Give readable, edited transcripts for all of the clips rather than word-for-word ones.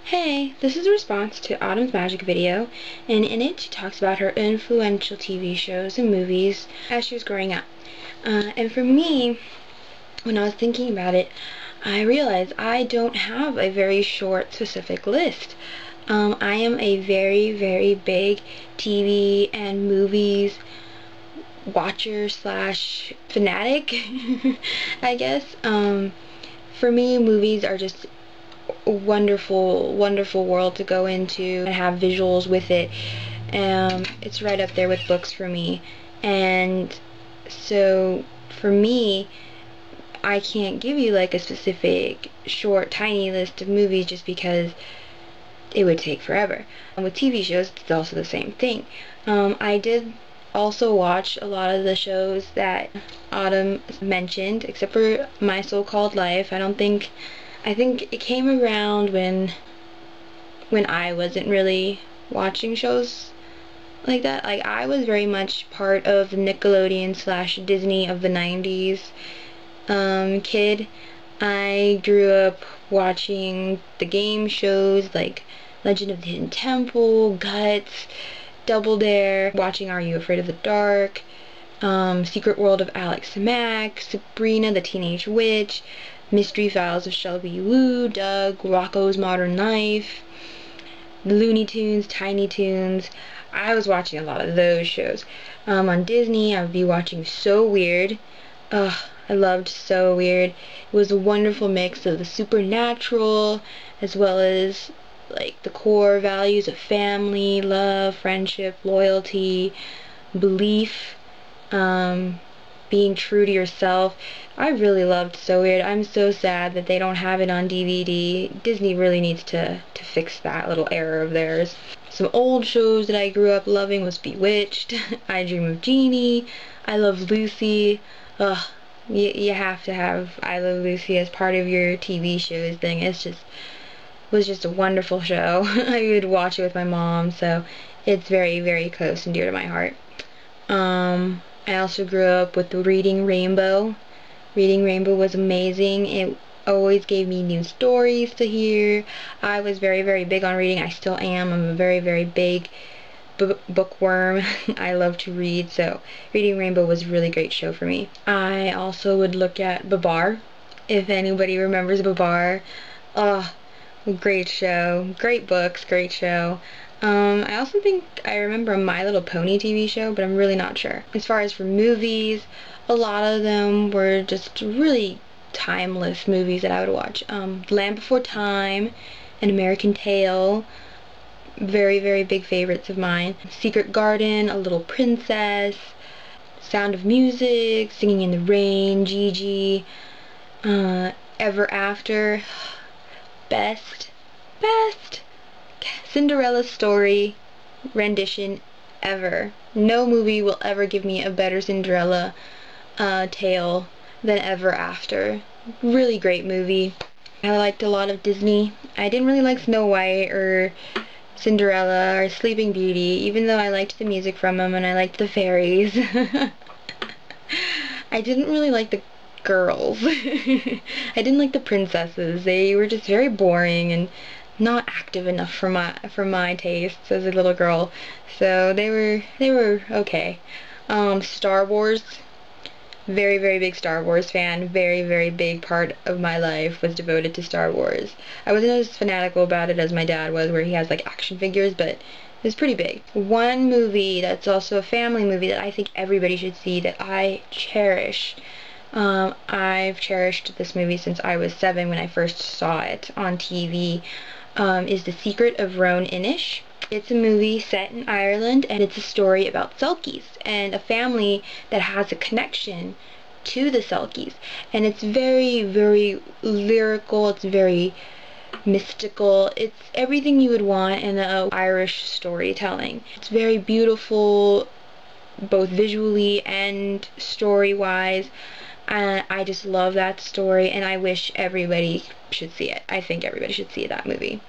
Hey, this is a response to Autumn's Magic video, and in it she talks about her influential TV shows and movies as she was growing up. And for me, when I was thinking about it, I realized I don't have a very short, specific list. I am a very, very big TV and movies watcher slash fanatic, I guess. For me, movies are just a wonderful, wonderful world to go into and have visuals with it. It's right up there with books for me. And so, for me, I can't give you like a specific, short, tiny list of movies just because it would take forever. And with TV shows, it's also the same thing. I did also watch a lot of the shows that Autumn mentioned, except for My So-Called Life. I think it came around when I wasn't really watching shows like that. Like, I was very much part of the Nickelodeon slash Disney of the 90s kid. I grew up watching the game shows like Legend of the Hidden Temple, Guts, Double Dare, watching Are You Afraid of the Dark, Secret World of Alex Mack, Sabrina the Teenage Witch, Mystery Files of Shelby Woo, Doug, Rocko's Modern Life, Looney Tunes, Tiny Toons. I was watching a lot of those shows. On Disney, I would be watching So Weird. Ugh, I loved So Weird. It was a wonderful mix of the supernatural as well as like the core values of family, love, friendship, loyalty, belief, being true to yourself. I really loved So Weird. I'm so sad that they don't have it on DVD. Disney really needs to fix that little error of theirs. Some old shows that I grew up loving was Bewitched, I Dream of Jeannie, I Love Lucy. Ugh, you have to have I Love Lucy as part of your TV shows thing. Was just a wonderful show. I would watch it with my mom, so it's very, very close and dear to my heart. I also grew up with Reading Rainbow. Reading Rainbow was amazing. It always gave me new stories to hear. I was very, very big on reading. I still am. I'm a very, very big bookworm. I love to read, so Reading Rainbow was a really great show for me. I also would look at Babar, if anybody remembers Babar. Oh, great show. Great books, great show. I also think I remember a My Little Pony TV show, but I'm really not sure. As far as for movies, a lot of them were just really timeless movies that I would watch. Land Before Time, An American Tail, very, very big favorites of mine. Secret Garden, A Little Princess, Sound of Music, Singing in the Rain, Gigi, Ever After, best Cinderella story rendition ever. No movie will ever give me a better Cinderella tale than Ever After. Really great movie. I liked a lot of Disney. I didn't really like Snow White or Cinderella or Sleeping Beauty, even though I liked the music from them and I liked the fairies. I didn't really like the girls. I didn't like the princesses. They were just very boring and not active enough for my tastes as a little girl. So they were okay. Star Wars. Very, very big Star Wars fan. Very, very big part of my life was devoted to Star Wars. I wasn't as fanatical about it as my dad was, where he has like action figures, but it was pretty big. One movie that's also a family movie that I think everybody should see that I cherish. I've cherished this movie since I was 7 when I first saw it on TV, is The Secret of Roan Inish. It's a movie set in Ireland, and it's a story about Selkies and a family that has a connection to the Selkies. And it's very, very lyrical, it's very mystical. It's everything you would want in an Irish storytelling. It's very beautiful, both visually and story-wise. I just love that story, and I wish everybody should see it. I think everybody should see that movie.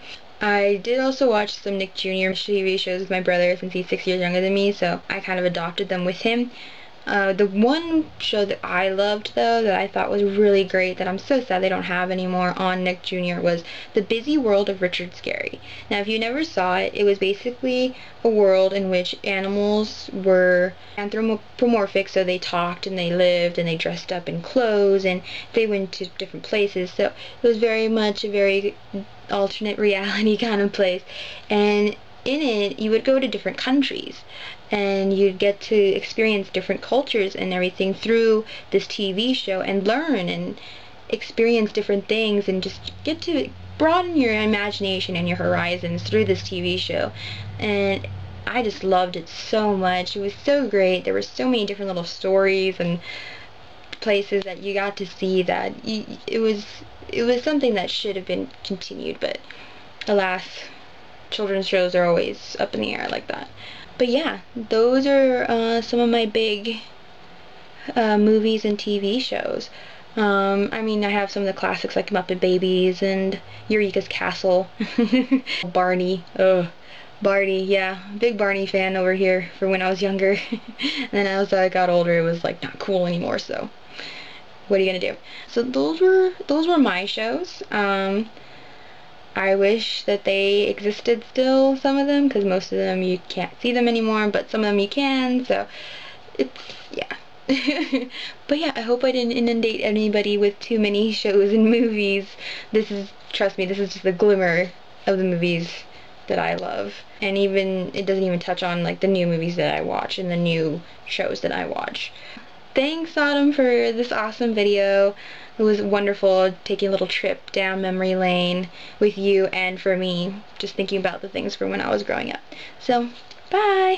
I did also watch some Nick Jr. TV shows with my brother since he's 6 years younger than me, so I kind of adopted them with him. The one show that I loved, though, that I thought was really great, that I'm so sad they don't have anymore on Nick Jr., was The Busy World of Richard Scarry. Now, if you never saw it, it was basically a world in which animals were anthropomorphic, so they talked and they lived and they dressed up in clothes and they went to different places. So it was very much a very alternate reality kind of place. And in it, you would go to different countries and you'd get to experience different cultures and everything through this TV show and learn and experience different things and just get to broaden your imagination and your horizons through this TV show. And I just loved it so much. It was so great. There were so many different little stories and places that you got to see that it was something that should have been continued, but alas, children's shows are always up in the air like that. But yeah, those are some of my big movies and TV shows. I mean, I have some of the classics like Muppet Babies and Eureka's Castle. Barney. Oh, Barney, yeah. Big Barney fan over here for when I was younger. And then as I got older, it was like not cool anymore, so what are you gonna do? So those were my shows. I wish that they existed still, some of them, because most of them you can't see them anymore, but some of them you can, so it's, yeah. But yeah, I hope I didn't inundate anybody with too many shows and movies. Trust me, this is just a glimmer of the movies that I love. And even, it doesn't even touch on like the new movies that I watch and the new shows that I watch. Thanks, Autumn, for this awesome video. It was wonderful taking a little trip down memory lane with you and for me, just thinking about the things from when I was growing up. So, bye!